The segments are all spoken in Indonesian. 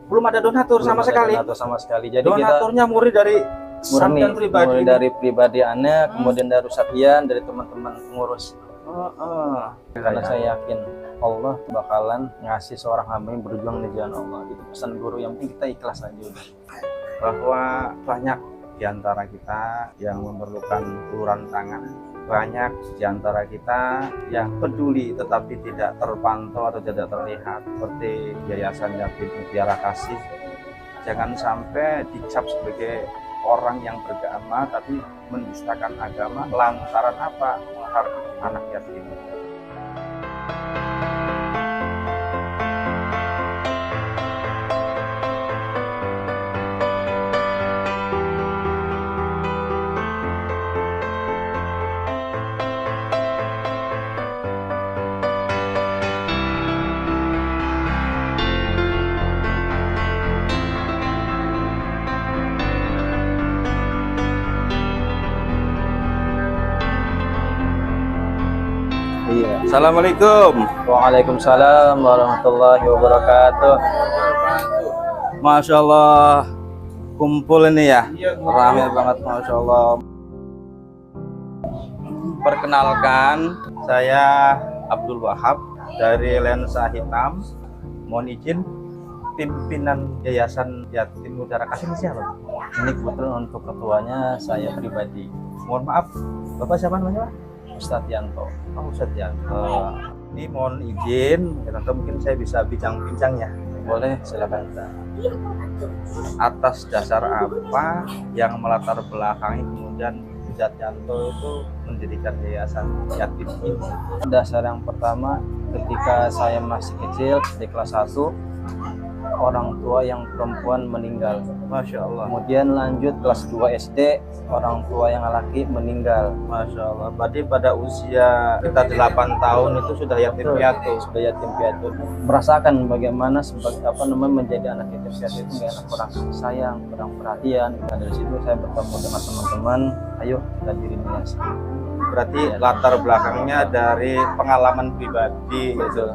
Belum ada donatur Belum sama ada sekali. donatur sama sekali. Jadi Donaturnya murni dari murni pribadi. mulai dari pribadi Anda, kemudian dari Ustadz Ian, dari teman-teman pengurus. Karena saya yakin Allah bakalan ngasih seorang hamba yang berjuang di jalan Allah. Itu pesan guru, yang penting kita ikhlas aja udah. Bahwa banyak di antara kita yang memerlukan uluran tangan, banyak di antara kita yang peduli tetapi tidak terpantau atau tidak terlihat, seperti Yayasan Yatim Mutiara Kasih. Jangan sampai dicap sebagai orang yang beragama tapi mendustakan agama lantaran apa? Menghargai anak yatim. Iya. Assalamualaikum. Waalaikumsalam warahmatullahi wabarakatuh. Masya Allah, kumpul ini ya, ramai banget, Masya Allah. Perkenalkan, saya Abdul Wahab dari Lensa Hitam. Mohon izin, pimpinan Yayasan Yatim Mutiara Kasih ini siapa? Ini kebetulan untuk ketuanya saya pribadi, Mohon maaf, Bapak siapa namanya? Ustadz Yanto. Oh, Ustadz Yanto. Ini mohon izin, ya, tentu mungkin saya bisa bincang-bincang ya. Boleh, silakan. Atas dasar apa yang melatar belakangi kemudian Ustadz Yanto itu mendirikan Yayasan Yatim ini? Dasar yang pertama, ketika saya masih kecil di kelas 1, orang tua yang perempuan meninggal. Masya Allah. Kemudian lanjut kelas 2 SD, orang tua yang laki meninggal. Masya Allah. Berarti pada usia kita 8 tahun itu sudah yatim piatu. Sudah yatim piatu. Merasakan bagaimana menjadi anak yatim piatu itu nggak enak, kurang sayang, kurang perhatian. Nah, dari situ saya bertemu dengan teman-teman, ayo kita diriin yayasan. Berarti latar belakangnya dari pengalaman pribadi gitu,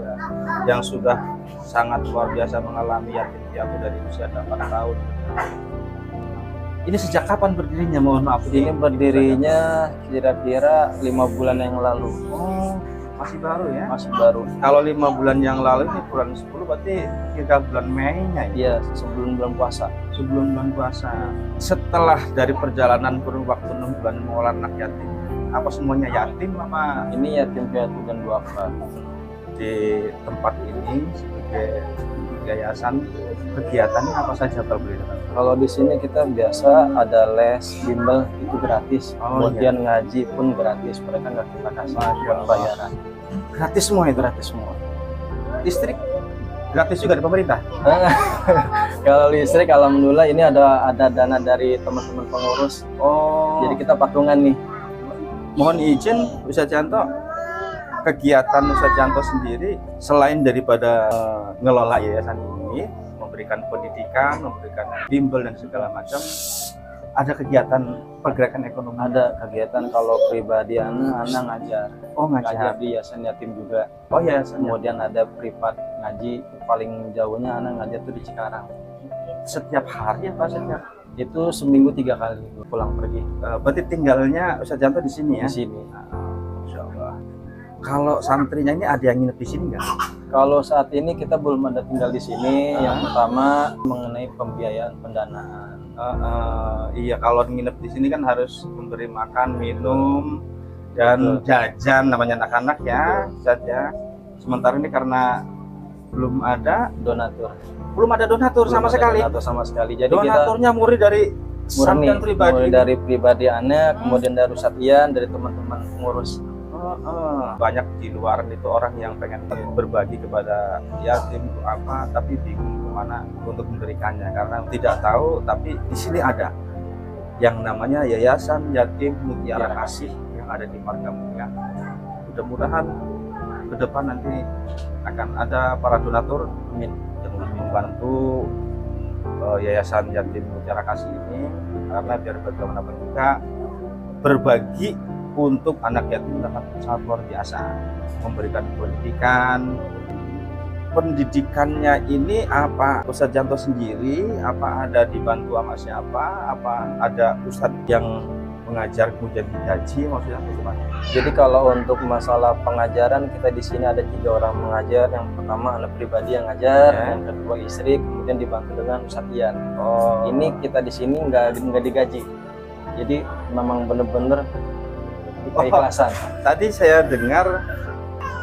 yang sudah sangat luar biasa mengalami yatim piatu dari usia 8 tahun. Ini sejak kapan berdirinya? Mohon maaf. Ini berdirinya kira-kira 5 bulan yang lalu. Oh, masih baru ya? Masih baru. Kalau 5 bulan yang lalu ini bulan 10, berarti kira bulan Mei-nya ya? Iya, sebelum bulan puasa. Sebelum bulan puasa. Setelah dari perjalanan kurun waktu 6 bulan mengolah anak yatim, apa semuanya yatim apa? Ini yatim piatu dan duafa. Di tempat ini sebagai yayasan, kegiatannya apa saja Pak Beli? Kalau di sini kita biasa ada les, bimbel itu gratis. Kemudian ngaji pun gratis. Mereka nggak kita kasih buat bayaran. Gratis semua itu? Gratis semua. Listrik gratis juga di pemerintah? Kalau listrik, alhamdulillah ini ada dana dari teman-teman pengurus. Oh. Jadi kita patungan nih. Mohon izin Ustadz Yanto, kegiatan Ustadz Yanto sendiri selain daripada ngelola yayasan ini, memberikan pendidikan, memberikan bimbel dan segala macam, ada kegiatan pergerakan ekonomi? Ada kegiatan kalau pribadi anak ngajar. Oh, Ngajar di yayasan yatim juga. Oh ya. Kemudian ada privat ngaji, paling jauhnya anak ngajar tuh di Cikarang. Setiap hari apa setiap? Itu seminggu 3 kali pulang pergi. Berarti tinggalnya Ustadz Yanto di sini ya? Di sini. Masya Allah. Kalau santrinya ini ada yang nginep di sini nggak? Kalau saat ini kita belum ada tinggal di sini. Yang pertama mengenai pembiayaan pendanaan. Iya, kalau nginep di sini kan harus memberi makan, minum, dan jajan namanya anak-anak ya, saja. Sementara ini karena belum ada Donatur. Belum ada donatur sama sekali. Donatur sama sekali. Jadi donaturnya murni dari pribadi. Mulai dari pribadi Anda, kemudian dari Ustadz Ian, dari teman-teman pengurus. Banyak di luar itu orang yang pengen berbagi kepada yatim untuk apa, tapi bingung kemana untuk memberikannya karena tidak tahu. Tapi di sini ada yang namanya Yayasan Yatim Mutiara Kasih yang ada di Margamulia. Mudah-mudahan ke depan nanti akan ada para donatur yang membantu Yayasan Yatim Mutiara Kasih ini, karena biar bagaimanapun juga berbagi untuk anak yatim sangat luar biasa, memberikan pendidikan, pendidikannya ini apa Ustadz Janto sendiri, apa ada dibantu sama siapa, apa ada Ustadz yang mengajar kemudian digaji, maksudnya bagaimana? Jadi kalau untuk masalah pengajaran, kita di sini ada 3 orang mengajar. Yang pertama anak pribadi yang ngajar, yang kedua istri, kemudian dibantu dengan Ustadz Ian. Ini kita di sini nggak digaji. Jadi memang bener-bener keikhlasan. Tadi saya dengar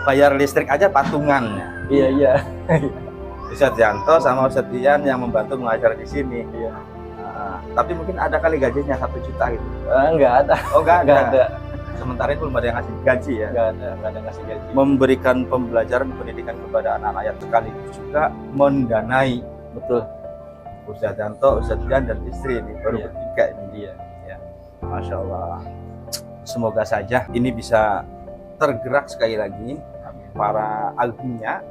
bayar listrik aja patungan. Iya. Ustadz Janto sama Ustadz Ian yang membantu mengajar di sini. Iya. Tapi mungkin ada kali gajinya 1 juta gitu. Nggak ada. Oh nggak Nggak ada. Sementara itu belum ada yang ngasih gaji ya. Nggak ada ngasih gaji. Memberikan pembelajaran pendidikan kepada anak-anak yatim sekaligus juga mendanai. Betul. Ustadz Janto, Ustadz Ian dan istri ini baru Iya. bertiga ini. Iya. Ya. Masya Allah. Semoga saja ini bisa tergerak sekali lagi para alumninya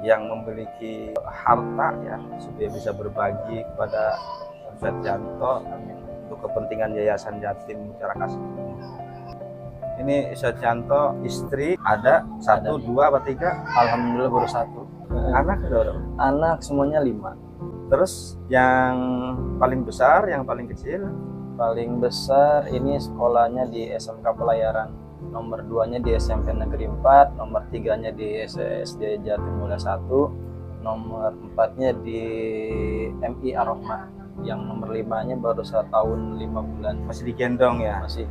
yang memiliki harta ya supaya bisa berbagi kepada Ustadz Janto untuk kepentingan Yayasan Yatim Mutiara Kasih. Ini Ustadz Janto istri ada 1, 2, apa 3? Alhamdulillah baru 1. Anak ada berapa? Anak semuanya 5. Terus yang paling besar, yang paling kecil? Paling besar ini sekolahnya di SMK Pelayaran, nomor 2-nya di SMP Negeri 4, nomor 3-nya di SD Jatim Mulia 1, nomor 4-nya di MI Ar-Rahmah, yang nomor 5-nya baru 1 tahun 5 bulan. Masih digendong ya? Masih.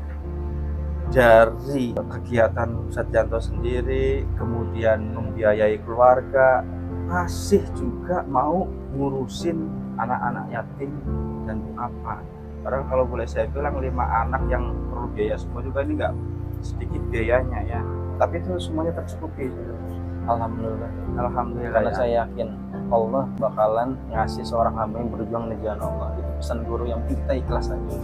Dari kegiatan Ustadz Janto sendiri, kemudian membiayai keluarga, masih juga mau ngurusin anak-anak yatim dan apa? Karena kalau boleh saya bilang 5 anak yang perlu biaya semua juga ini nggak sedikit biayanya ya. Tapi itu semuanya tercukupi. Alhamdulillah. Alhamdulillah. Karena Ya. saya yakin Allah bakalan ngasih seorang hamba yang berjuang di jalan Allah. Itu pesan guru yang penting kita ikhlas aja.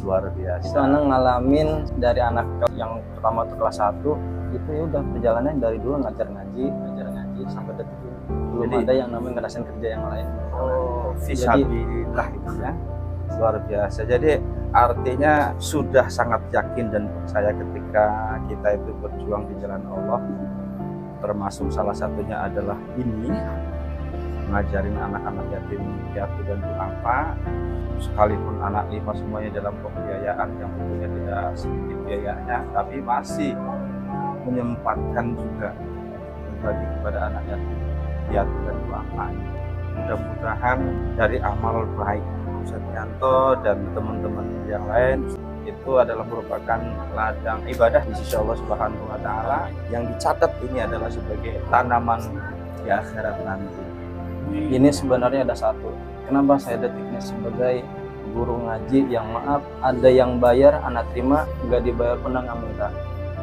Luar biasa. Itu anak ngalamin dari anak yang pertama tuh kelas 1 itu ya udah perjalanannya dari dulu ngajar ngaji sampai detik ini. Belum Jadi- ada yang namanya ngerasain kerja yang lain. Oh, fisabilillah itu ya. Luar biasa. Jadi artinya sudah sangat yakin dan percaya ketika kita itu berjuang di jalan Allah, termasuk salah satunya adalah ini ngajarin anak-anak yatim piatu dan duafa, sekalipun anak 5 semuanya dalam pembiayaan yang tentunya tidak sedikit biayanya, tapi masih menyempatkan juga berbagi kepada anak yatim piatu dan duafa. Mudah-mudahan dari amal baik Ustadz Janto dan teman-teman yang lain itu adalah merupakan ladang ibadah di sisi Allah Subhanahu wa taala yang dicatat ini adalah sebagai tanaman di akhirat nanti. Ini sebenarnya ada satu. Kenapa saya detiknya sebagai guru ngaji yang maaf ada yang bayar anak terima, nggak dibayar pun nggak minta.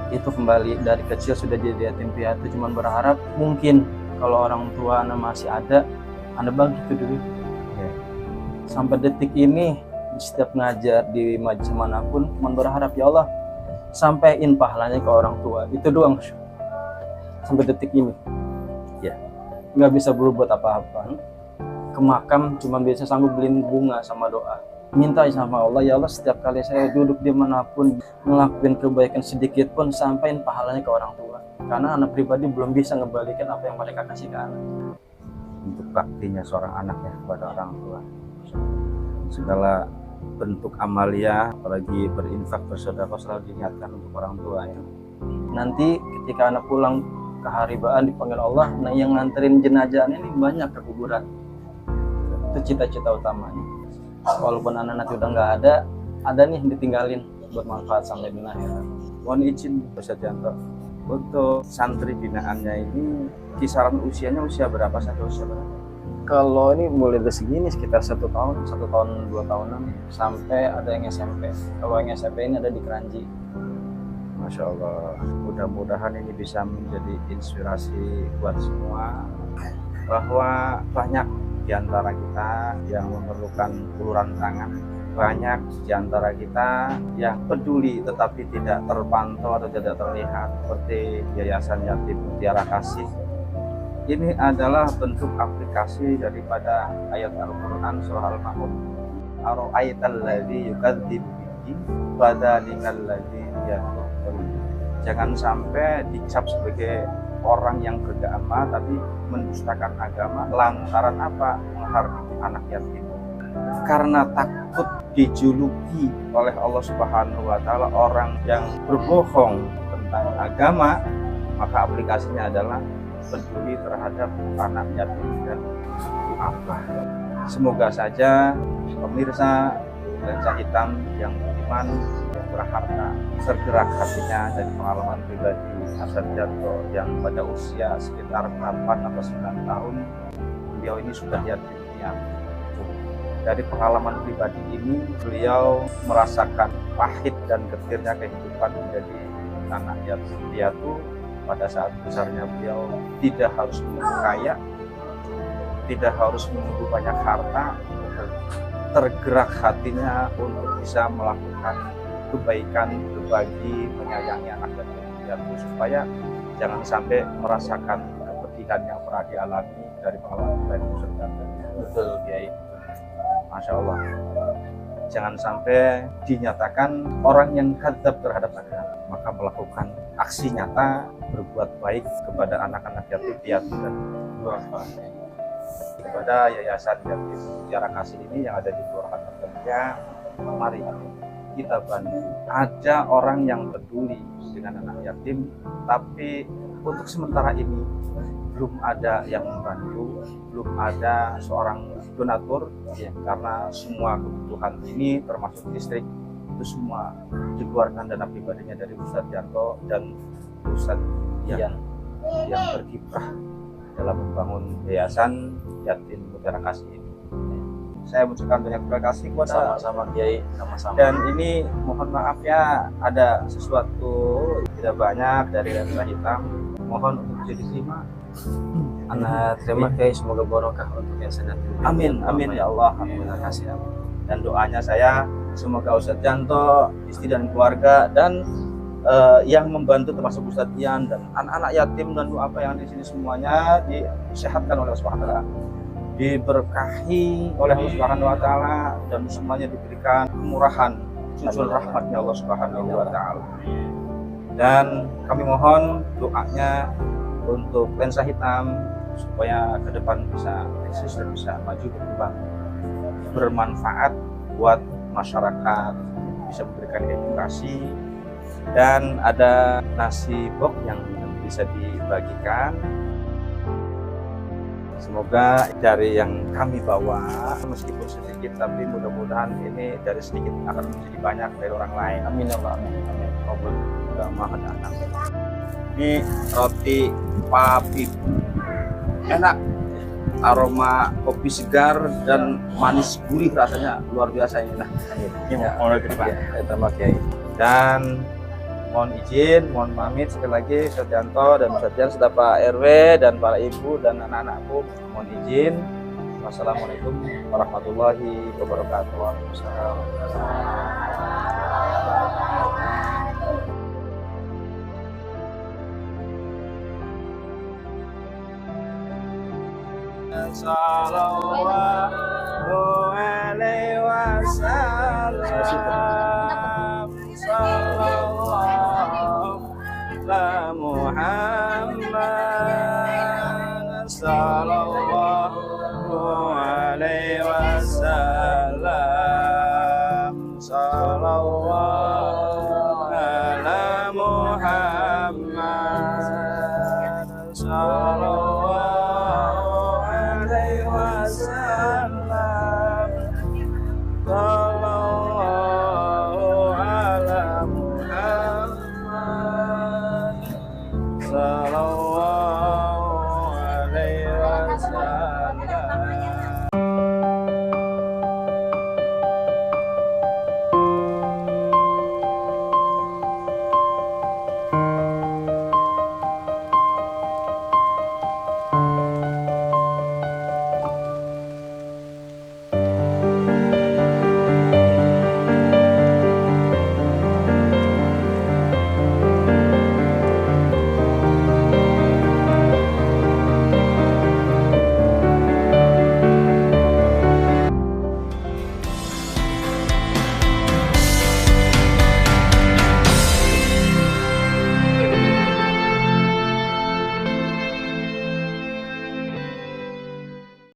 Itu kembali dari kecil sudah jadi yatim piatu, cuman berharap mungkin kalau orang tua anak masih ada, anda bagi itu dulu. Sampai detik ini setiap ngajar di majelis manapun cuman berharap ya Allah sampaiin pahalanya ke orang tua, itu doang sampai detik ini. Ya, nggak bisa berbuat apa-apa. Ke makam cuma bisa sanggup beliin bunga sama doa, minta sama Allah, ya Allah setiap kali saya duduk dimanapun ngelakuin kebaikan sedikit pun sampaiin pahalanya ke orang tua, karena anak pribadi belum bisa ngebalikin apa yang mereka kasih ke anak. untuk baktinya seorang anak ya kepada orang tua, segala bentuk amalia apalagi berinfak bersedekah selalu diingatkan untuk orang tua ya. Nanti ketika anak pulang ke haribaan dipanggil Allah, nah yang nganterin jenazahnya ini banyak ke kuburan. Itu cita-cita utamanya. Walaupun anak nanti udah nggak ada nih yang ditinggalin buat manfaat sampai di akhirat. Mohon izin Ustadz Janto, untuk santri binaannya ini kisaran usianya usia berapa sampai usia berapa? Kalau ini mulai dari segini sekitar 1 tahun, 2 tahunan sampai ada yang SMP. Kalau yang SMP ini ada di Keranji. Masya Allah, mudah-mudahan ini bisa menjadi inspirasi buat semua bahwa banyak di antara kita yang memerlukan uluran tangan, banyak di antara kita yang peduli tetapi tidak terpantau atau tidak terlihat seperti Yayasan Yatim Mutiara Kasih. Ini adalah bentuk aplikasi daripada ayat Al-Quran surah Al-Ma'un. Ara'aital ladzi yukadzibu biddin fadzalikal ladzi yadhur. Jangan sampai dicap sebagai orang yang beragama tapi mendustakan agama lantaran apa? Menghargai anak yatim. Karena takut dijuluki oleh Allah Subhanahu wa taala orang yang berbohong tentang agama, maka aplikasinya adalah peduli terhadap anak yatim dan apa. Semoga saja pemirsa lensa hitam yang beriman, yang berharta, tergerak hatinya dari pengalaman pribadi Hasan Janto yang pada usia sekitar 8 atau 9 tahun beliau ini sudah yatim piatu. Dari pengalaman pribadi ini beliau merasakan pahit dan getirnya kehidupan menjadi anak yatim piatu. Pada saat besarnya beliau tidak harus menunggu kaya, tidak harus menunggu banyak harta, tergerak hatinya untuk bisa melakukan kebaikan, berbagi, menyayangi anak yatim piatu supaya jangan sampai merasakan kepedihan yang pernah dialami dari pengalaman pribadi Ustaz. Betul, Kiai. Masya Allah, jangan sampai dinyatakan orang yang kadzab terhadap agama, maka melakukan aksi nyata berbuat baik kepada anak-anak yatim piatu dan duafa kepada Yayasan Yatim Mutiara Kasih ini yang ada di Kelurahan Kerja. Mari kita bantu. Ada orang yang peduli dengan anak yatim, tapi untuk sementara ini belum ada yang membantu, belum ada seorang donatur ya, karena semua kebutuhan ini termasuk listrik itu semua dikeluarkan dana pribadinya dari Ustadz Janto dan Ustadz yang berkiprah dalam membangun Yayasan Yatim Mutiara Kasih ini. Saya mengucapkan banyak terima kasih kepada Sama-sama Kiai, sama-sama. dan ini mohon maaf ya ada sesuatu tidak banyak dari lensa hitam, mohon untuk bisa diterima. Anak terima Kiai, semoga barokah untuk yang sedang. Amin, amin ya Allah. Terima kasih. Dan doanya saya semoga Ustadz Janto, istri dan keluarga dan yang membantu termasuk Ustadz Ian dan anak-anak yatim dan apa yang di sini semuanya disehatkan oleh Allah Subhanahu wa taala, diberkahi oleh Allah Subhanahu wa taala dan semuanya diberikan kemurahan cucul rahmatnya Allah Subhanahu wa taala. Dan kami mohon doanya untuk lensa hitam supaya ke depan bisa eksis dan bisa maju berkembang, bermanfaat buat masyarakat, bisa memberikan edukasi, dan ada nasi box yang bisa dibagikan. Semoga dari yang kami bawa meskipun sedikit tapi mudah-mudahan ini dari sedikit akan menjadi banyak dari orang lain. Amin ya Allah. Amin. Amin. Ini roti papi enak, aroma kopi segar dan manis gurih, rasanya luar biasa ini. Nah, ini mohon Terima Kiai. dan mohon izin, mohon pamit sekali lagi Ustadz Janto dan Ustadz Jan serta Pak RW dan para ibu dan anak-anakku, mohon izin. Wassalamualaikum warahmatullahi wabarakatuh. Waalaikumsalam. Sallallahu alaihi wasallam. Sallallahu ala Muhammad. Sallallahu alaihi wasallam. Sallallahu ala Muhammad. Sallallahu alaihi wasallam.